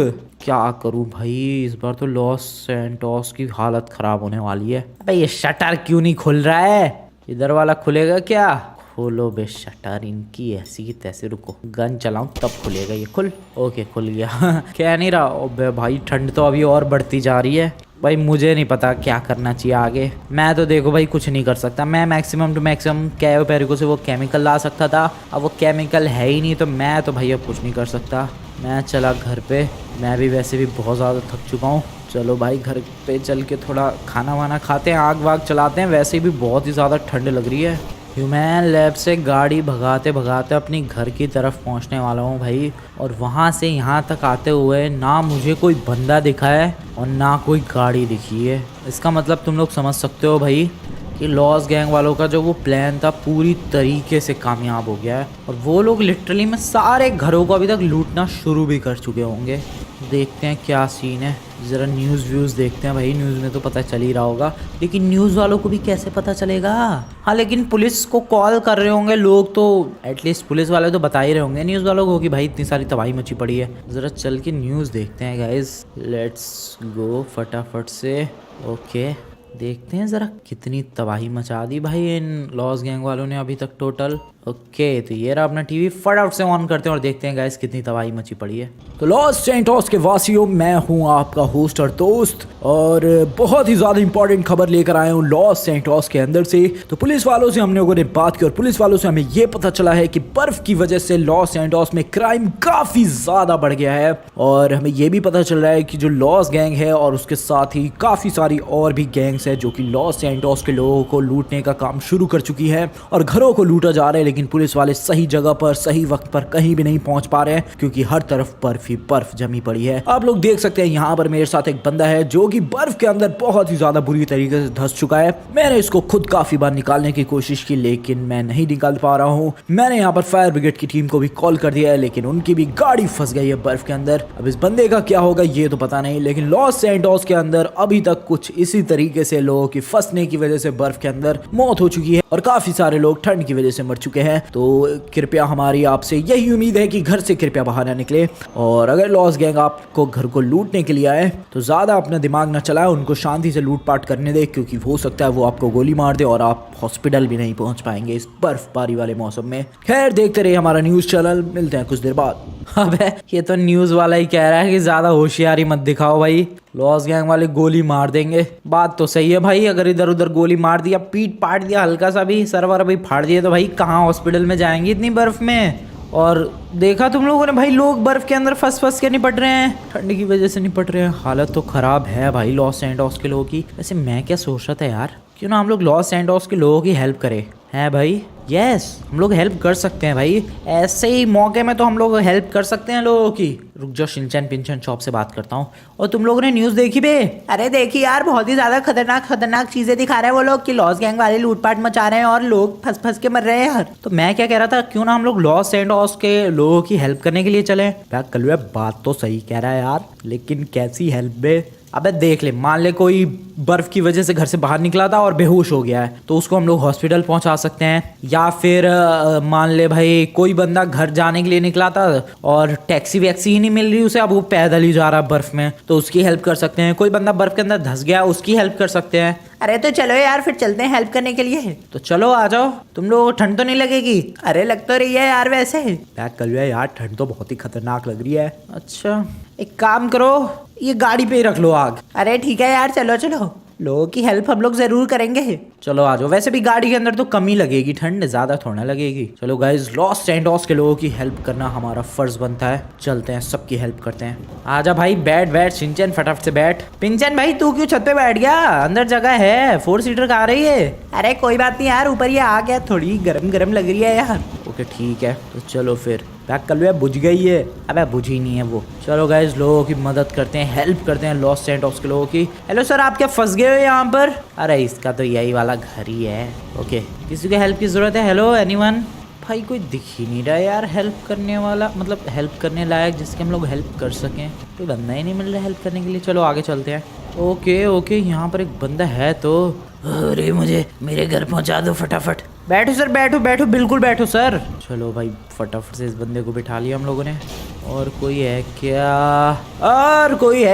क्या करूं भाई? इस बार तो लॉस सैंटोस की हालत खराब होने वाली है। अबे ये शटर क्यों नहीं खुल रहा है? इधर वाला खुलेगा क्या? खोलो बे शटर इनकी ऐसी की तैसे। रुको गन चलाऊं तब खुलेगा ये। खुल, ओके खुल गया। क्या नहीं रहा। ओबे भाई ठंड तो अभी और बढ़ती जा रही है भाई, मुझे नहीं पता क्या करना चाहिए आगे। मैं तो देखो भाई कुछ नहीं कर सकता। मैं मैक्सिमम टू मैक्सिमम कैयो पेरिको से वो केमिकल ला सकता था, अब वो केमिकल है ही नहीं, तो मैं तो भाई अब कुछ नहीं कर सकता। मैं चला घर पे, मैं भी वैसे भी बहुत ज़्यादा थक चुका हूँ। चलो भाई घर पे चल के थोड़ा खाना वाना खाते हैं, आग वाग चलाते हैं। वैसे भी बहुत ही ज़्यादा ठंड लग रही है। ह्यूमन लैब से गाड़ी भगाते भगाते अपनी घर की तरफ पहुंचने वाला हूं भाई, और वहां से यहां तक आते हुए ना मुझे कोई बंदा दिखा है और ना कोई गाड़ी दिखी है। इसका मतलब तुम लोग समझ सकते हो भाई कि लॉस गैंग वालों का जो वो प्लान था पूरी तरीके से कामयाब हो गया है, और वो लोग लिटरली में सारे घरों को अभी तक लूटना शुरू भी कर चुके होंगे। देखते हैं क्या सीन है, ज़रा न्यूज़ व्यूज़ देखते हैं भाई। न्यूज़ में तो पता चल ही रहा होगा, लेकिन न्यूज़ वालों को भी कैसे पता चलेगा? हाँ लेकिन पुलिस को कॉल कर रहे होंगे लोग, तो एटलीस्ट पुलिस वाले तो बता ही रहे होंगे न्यूज़ वालों को कि भाई इतनी सारी तबाही मची पड़ी है। ज़रा चल के न्यूज़ देखते हैं गाइज, लेट्स गो फटाफट से। ओके देखते हैं ज़रा कितनी तबाही मचा दी भाई इन लॉस गैंग वालों ने अभी तक टोटल। ओके तो ये रहा अपना टीवी, फटाफट से ऑन करते हैं और देखते हैं गाइस कितनी तबाही मची पड़ी है। तो लॉस सैंटोस के वासियों, मैं हूं आपका होस्ट और दोस्त, और बहुत ही ज़्यादा इंपॉर्टेंट खबर लेकर आया हूं लॉस सैंटोस के अंदर से। तो पुलिस वालों से हम लोगों ने बात की और पुलिस वालों से हमें ये पता चला है कि बर्फ़ की वजह से लॉस सैंटोस में क्राइम काफ़ी ज़्यादा बढ़ गया है, और हमें ये भी पता चल रहा है कि जो लॉस गैंग है और उसके साथ ही काफ़ी सारी और भी गैंग्स है जो कि लॉस सैंटोस के लोगों को लूटने का काम शुरू कर चुकी है, और घरों को लूटा जा रहा है। लेकिन पुलिस वाले सही जगह पर सही वक्त पर कहीं भी नहीं पहुंच पा रहे हैं, क्योंकि हर तरफ बर्फ ही बर्फ जमी पड़ी है। आप लोग देख सकते हैं यहाँ पर मेरे साथ एक बंदा है जो कि बर्फ के अंदर बहुत ही ज्यादा बुरी तरीके से धंस चुका है। मैंने इसको खुद काफी बार निकालने की कोशिश की, लेकिन मैं नहीं निकाल पा रहा हूँ। मैंने यहाँ पर फायर ब्रिगेड की टीम को भी कॉल कर दिया है, लेकिन उनकी भी गाड़ी फंस गई है बर्फ के अंदर। अब इस बंदे का क्या होगा ये तो पता नहीं, लेकिन लॉस सैंटोस के अंदर अभी तक कुछ इसी तरीके से लोगों की फंसने की वजह से बर्फ के अंदर मौत हो चुकी है, और काफी सारे लोग ठंड की वजह से मर चुके हैं। तो कृपया हमारी आपसे यही उम्मीद है कि घर से कृपया बाहर ना निकले, और अगर लॉस गैंग आपको घर को लूटने के लिए आए तो ज्यादा अपना दिमाग ना चलाए, उनको शांति से लूटपाट करने दे, क्योंकि हो सकता है वो आपको गोली मार दे और आप हॉस्पिटल भी नहीं पहुंच पाएंगे इस बर्फबारी वाले मौसम में। खैर देखते रहिए हमारा न्यूज चैनल, मिलते हैं कुछ देर बाद। अबे ये तो न्यूज वाला ही कह रहा है कि ज्यादा होशियारी मत दिखाओ भाई, लॉस गैंग वाले गोली मार देंगे। बात तो सही है भाई, अगर इधर उधर गोली मार दिया, पीट पाट दिया हल्का सा भी, सरवर भी फाड़ दिए, तो भाई कहाँ हॉस्पिटल में जाएंगे इतनी बर्फ में। और देखा तुम लोगों ने भाई, लोग बर्फ के अंदर फंस फंस के निपट रहे हैं, ठंड की वजह से निपट रहे हैं। हालत तो खराब है भाई लॉस सैंटोस के लोगों की। वैसे मैं क्या सोच रहा था यार, क्यों ना हम लोग लॉस सैंटोस के लोगों की हेल्प करें। है भाई, यस हम लोग हेल्प कर सकते हैं भाई, ऐसे ही मौके में तो हम लोग हेल्प कर सकते हैं लोगों की। रुक जाओ, शिनचैन पिंचन शॉप से बात करता हूँ। और तुम लोगों ने न्यूज़ देखी बे? अरे देखी यार, बहुत ही ज़्यादा खतरनाक चीज़ें दिखा रहे हैं वो लोग कि लॉस गैंग वाले लूटपाट मचा रहे हैं और लोग फंस फंस के मर रहे हैं यार। तो मैं क्या कह रहा था, क्यों ना हम लोग लॉस सैंटोस के लोगों की हेल्प करने के लिए चले। कलवे बात तो सही कह रहा है यार, लेकिन कैसी हेल्प बे? अबे देख ले, मान ले कोई बर्फ की वजह से घर से बाहर निकला था और बेहोश हो गया है, तो उसको हम लोग हॉस्पिटल पहुंचा सकते हैं। या फिर मान ले भाई कोई बंदा घर जाने के लिए निकला था और टैक्सी वैक्सी ही नहीं मिल रही उसे, अब वो पैदल ही जा रहा है बर्फ में, तो उसकी हेल्प कर सकते हैं। कोई बंदा बर्फ के अंदर धंस गया, उसकी हेल्प कर सकते हैं। अरे तो चलो यार, फिर चलते हैं हेल्प करने के लिए। तो चलो आ जाओ, तुम लोग ठंड तो नहीं लगेगी? अरे लग तो रही है यार वैसे। बैक कर लिया यार, ठंड तो बहुत ही खतरनाक लग रही है। अच्छा एक काम करो, ये गाड़ी पे ही रख लो आग। अरे ठीक है यार, चलो चलो, लोगों की हेल्प हम लोग जरूर करेंगे। चलो आ जाओ, वैसे भी गाड़ी के अंदर तो कम ही लगेगी ठंड, ज्यादा थोड़ा लगेगी। चलो गाइस, लॉस सैंटोस के लोगों की हेल्प करना हमारा फर्ज बनता है, चलते हैं सबकी हेल्प करते हैं। आजा भाई, बैठ शिनचैन फटाफट से बैठ। पिंचन भाई तू क्यों छत पे बैठ गया? अंदर जगह है, 4 सीटर कार रही है। अरे कोई बात नहीं यार, ऊपर ये आ गया, थोड़ी गरम गरम लग रही है यार। ओके ठीक है, तो चलो फिर बैक कर लो। बुझ गई है? अबे बुझी नहीं है वो। चलो गाइज लोगों की मदद करते हैं, हेल्प करते हैं लॉस सैंटोस के लोगों की। हेलो सर, आप क्या फंस गए हो यहाँ पर? अरे इसका तो यही वाला घर ही है। ओके, किसी को हेल्प की जरूरत है? Hello anyone? भाई कोई दिख ही नहीं रहा यार हेल्प करने वाला, मतलब हेल्प करने लायक जिसके हम लोग हेल्प कर सकें। कोई बंदा ही नहीं मिल रहा हेल्प करने के लिए। चलो आगे चलते हैं। ओके, यहाँ पर एक बंदा है तो। अरे मुझे मेरे घर पहुंचा दो फटाफट। बैठो सर, बैठो, बिल्कुल बैठो सर। चलो भाई फटाफट से इस बंदे को बिठा लिया हम लोगों ने। और कोई है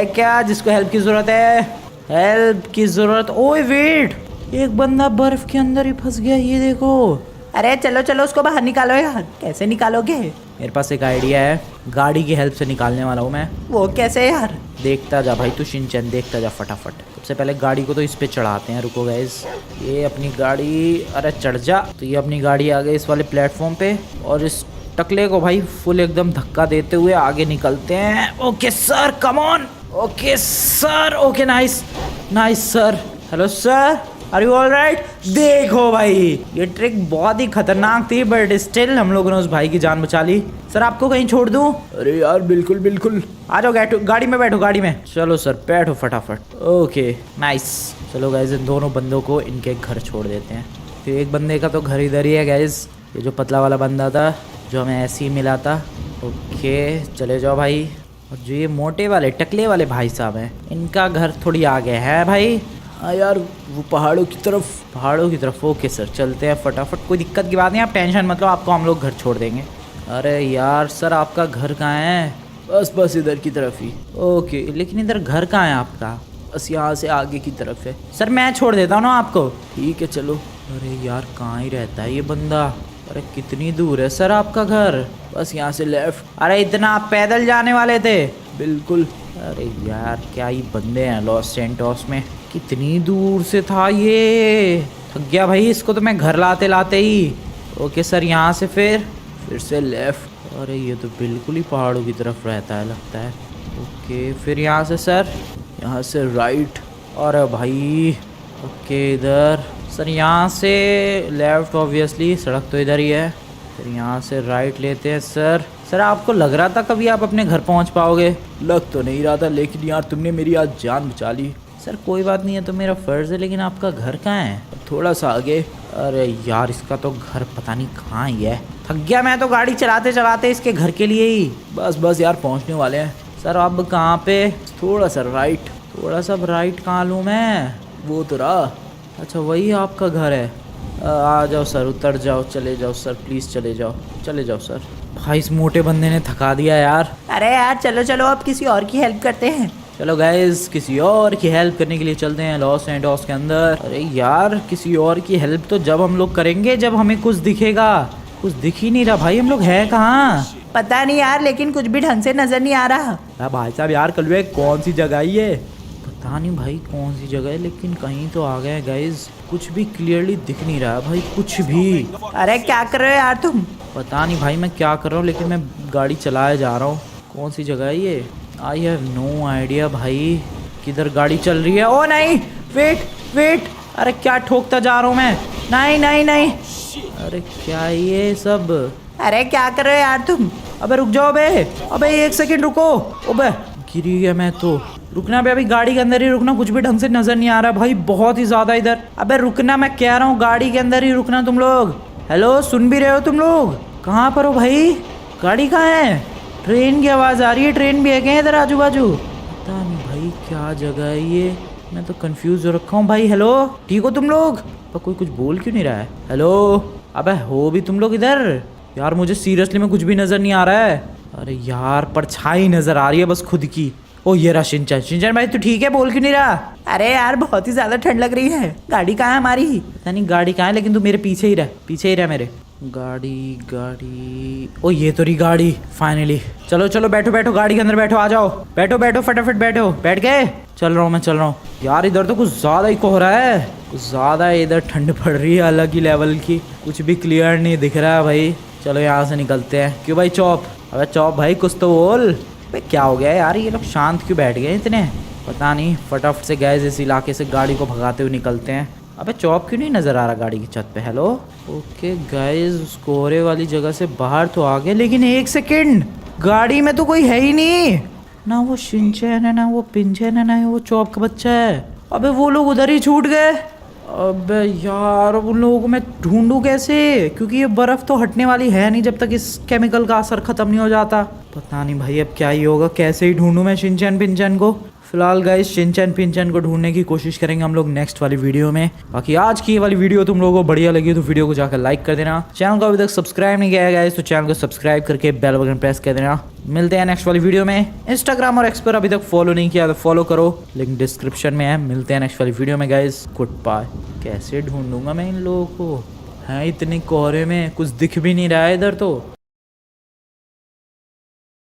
क्या जिसको हेल्प की जरूरत है? हेल्प की जरूरत? ओए वेट, एक बंदा बर्फ के अंदर ही फंस गया, ये देखो। अरे चलो उसको बाहर निकालो यार। कैसे निकालोगे? मेरे पास एक आइडिया है, गाड़ी की हेल्प से निकालने वाला हूँ मैं। वो कैसे यार? देखता जा भाई तू शिनचैन, देखता जा फटाफट। सबसे पहले गाड़ी को तो इस पे चढ़ाते हैं। रुको गाइस, ये अपनी गाड़ी, अरे चढ़ जा। तो ये अपनी गाड़ी आ गई इस वाले प्लेटफॉर्म पे, और इस टकले को भाई फुल एकदम धक्का देते हुए आगे निकलते हैं। Okay sir, come on. Okay sir, okay nice sir. Hello sir, are you all right? देखो भाई, ये ट्रिक बहुत ही खतरनाक थी, बट स्टिल हम लोगों ने उस भाई की जान बचा ली। सर आपको कहीं छोड़ दूं? अरे यार बिल्कुल। आ जाओ, गाड़ी में बैठो, गाड़ी में। चलो सर बैठो फटाफट। Okay nice. चलो गाइज इन दोनों बंदों को इनके घर छोड़ देते हैं। तो एक बंदे का तो घर इधर ही है गाइज, ये जो पतला वाला बंदा था जो हमें ऐसे ही मिला था। ओके चले जाओ भाई। और जो ये मोटे वाले टकले वाले भाई साहब हैं, इनका घर थोड़ी आगे है भाई। हाँ यार, वो पहाड़ों की तरफ। ओके सर चलते हैं फटाफट। कोई दिक्कत की बात नहीं, आप टेंशन मत लो, आपको हम लोग घर छोड़ देंगे। अरे यार सर, आपका घर कहाँ है? बस इधर की तरफ ही। ओके, लेकिन इधर घर कहाँ है आपका? बस यहाँ से आगे की तरफ है। सर मैं छोड़ देता हूँ ना आपको। ठीक है चलो। अरे यार कहाँ ही रहता है ये बंदा? अरे कितनी दूर है सर आपका घर? बस यहाँ से लेफ्ट। अरे इतना आप पैदल जाने वाले थे? बिल्कुल। अरे यार क्या ही बंदे हैं लॉस सैंटोस में, कितनी दूर से था ये। थक गया भाई इसको तो मैं घर लाते ही। ओके सर, यहाँ से फिर से लेफ्ट। अरे ये तो बिल्कुल ही पहाड़ों की तरफ रहता है लगता है। ओके फिर यहाँ से सर, यहाँ से राइट। अरे भाई ओके इधर सर, यहाँ से लेफ्ट, ऑब्वियसली सड़क तो इधर ही है। फिर यहाँ से राइट लेते हैं सर। सर आपको लग रहा था कभी आप अपने घर पहुँच पाओगे? लग तो नहीं रहा था, लेकिन यार तुमने मेरी आज जान बचा ली। सर कोई बात नहीं है, तो मेरा फ़र्ज़ है, लेकिन आपका घर कहाँ है? थोड़ा सा आगे। अरे यार इसका तो घर पता नहीं कहाँ ही है। थक गया मैं तो गाड़ी चलाते इसके घर के लिए ही। बस यार पहुँचने वाले हैं। सर अब कहाँ पे? थोड़ा सा राइट कहाँ लूँ मैं? वो तो रहा। अच्छा वही आपका घर है। आ जाओ सर, उतर जाओ, चले जाओ सर, प्लीज़ चले जाओ सर। भाई इस मोटे बंदे ने थका दिया यार। अरे यार चलो अब किसी और की हेल्प करते हैं। चलो गाइज किसी और की हेल्प करने के लिए चलते हैं लॉस सैंटोस के अंदर। अरे यार किसी और की हेल्प तो जब हम लोग करेंगे जब हमें कुछ दिखेगा। कुछ दिख ही नहीं रहा भाई, हम लोग है कहाँ? पता नहीं यार, लेकिन कुछ भी ढंग से नजर नहीं आ रहा। भाई साहब यार कलवे कौन सी जगह है ये? पता नहीं भाई कौन सी जगह है, लेकिन कहीं तो आ गए गाइज। कुछ भी क्लियरली दिख नहीं रहा भाई, कुछ भी। अरे क्या कर रहे हो यार तुम? पता नहीं भाई मैं क्या कर रहा हूँ, लेकिन मैं गाड़ी चलाए जा रहा हूँ। कौन सी जगह है ये? आई हैव नो आइडिया भाई, किधर गाड़ी चल रही है। ओ नहीं, वेट। अरे क्या ठोकता जा रहा हूँ मैं? नहीं। अरे क्या ये सब? अरे क्या कर रहे हो यार तुम? अबे रुक जाओ अबे 1 सेकंड रुको। अबे गिर गया मैं तो। रुकना बे, अभी गाड़ी के अंदर ही रुकना, कुछ भी ढंग से नजर नहीं आ रहा भाई, बहुत ही ज्यादा इधर। अबे रुकना, मैं कह रहा हूँ गाड़ी के अंदर ही रुकना तुम लोग। हेलो सुन भी रहे हो तुम लोग? कहाँ पर हो भाई? गाड़ी कहाँ है? ट्रेन की आवाज़ आ रही है, ट्रेन भी है क्या इधर आजू बाजू? पता नहीं भाई क्या जगह है ये, मैं तो कंफ्यूज हो रखा हूँ भाई। हेलो ठीक हो तुम लोग? पर कोई कुछ बोल क्यों नहीं रहा है? हेलो अबे हो भी तुम लोग इधर? यार मुझे सीरियसली में कुछ भी नजर नहीं आ रहा है। अरे यार परछाई नजर आ रही है बस खुद की। ओ ये रहा शिनचैन भाई, तू ठीक है? बोल क्यों नहीं रहा? अरे यार बहुत ही ज्यादा ठंड लग रही है। गाड़ी कहाँ है हमारी? पता नहीं गाड़ी कहाँ है, लेकिन तू मेरे पीछे ही रह मेरे। गाड़ी ओ ये तो रही गाड़ी फाइनली। चलो बैठो गाड़ी के अंदर बैठो, आ जाओ बैठो फटाफट बैठो। बैठ गए? चल रहा हूँ यार। इधर तो कुछ ज्यादा ही कोहरा है, कुछ ज्यादा इधर ठंड पड़ रही है अलग ही लेवल की, कुछ भी क्लियर नहीं दिख रहा है भाई। चलो यहाँ से निकलते हैं। क्यों भाई चौप? अबे चौप भाई कुछ तो बोल। भाई क्या हो गया यार, ये लोग शांत क्यों बैठ गए इतने? पता नहीं। फटाफट से गैस इस इलाके से गाड़ी को भगाते हुए निकलते हैं। अबे चौप क्यों नहीं नजर आ रहा गाड़ी की छत पे? हेलो। ओके गाइस, उस कोहरे वाली जगह से बाहर तो आ गए, लेकिन एक सेकंड, गाड़ी में तो कोई है ही नहीं। ना वो शिनचैन है, ना वो पिंचैन है, ना वो चौप का बच्चा है। अबे वो लोग उधर ही छूट गए। अबे यार, उन लोगों को मैं ढूंढूं कैसे? क्योंकि ये बर्फ तो हटने वाली है नहीं जब तक इस केमिकल का असर खत्म नहीं हो जाता। पता नहीं भाई अब क्या ही होगा, कैसे ही ढूंढूं मैं शिनचैन पिंचैन को। फिलहाल गाइस शिनचैन पिंचैन को ढूंढने की कोशिश करेंगे हम लोग नेक्स्ट वाली वीडियो में। बाकी आज की ये वाली वीडियो तुम लोगों को बढ़िया लगी तो वीडियो को जाकर लाइक कर देना। चैनल को अभी तक सब्सक्राइब नहीं किया है गाइस तो चैनल को सब्सक्राइब करके बेल बटन प्रेस कर देना। मिलते हैं नेक्स्ट वाली वीडियो में। इंस्टाग्राम और एक्स पर अभी तक फॉलो नहीं किया तो फॉलो करो, लिंक डिस्क्रिप्शन में है। मिलते हैं नेक्स्ट वाली वीडियो में गाइस, गुड बाय। कैसे ढूंढूंगा मैं इन लोगों को? हैं इतने कोहरे में, कुछ दिख भी नहीं रहा है इधर तो।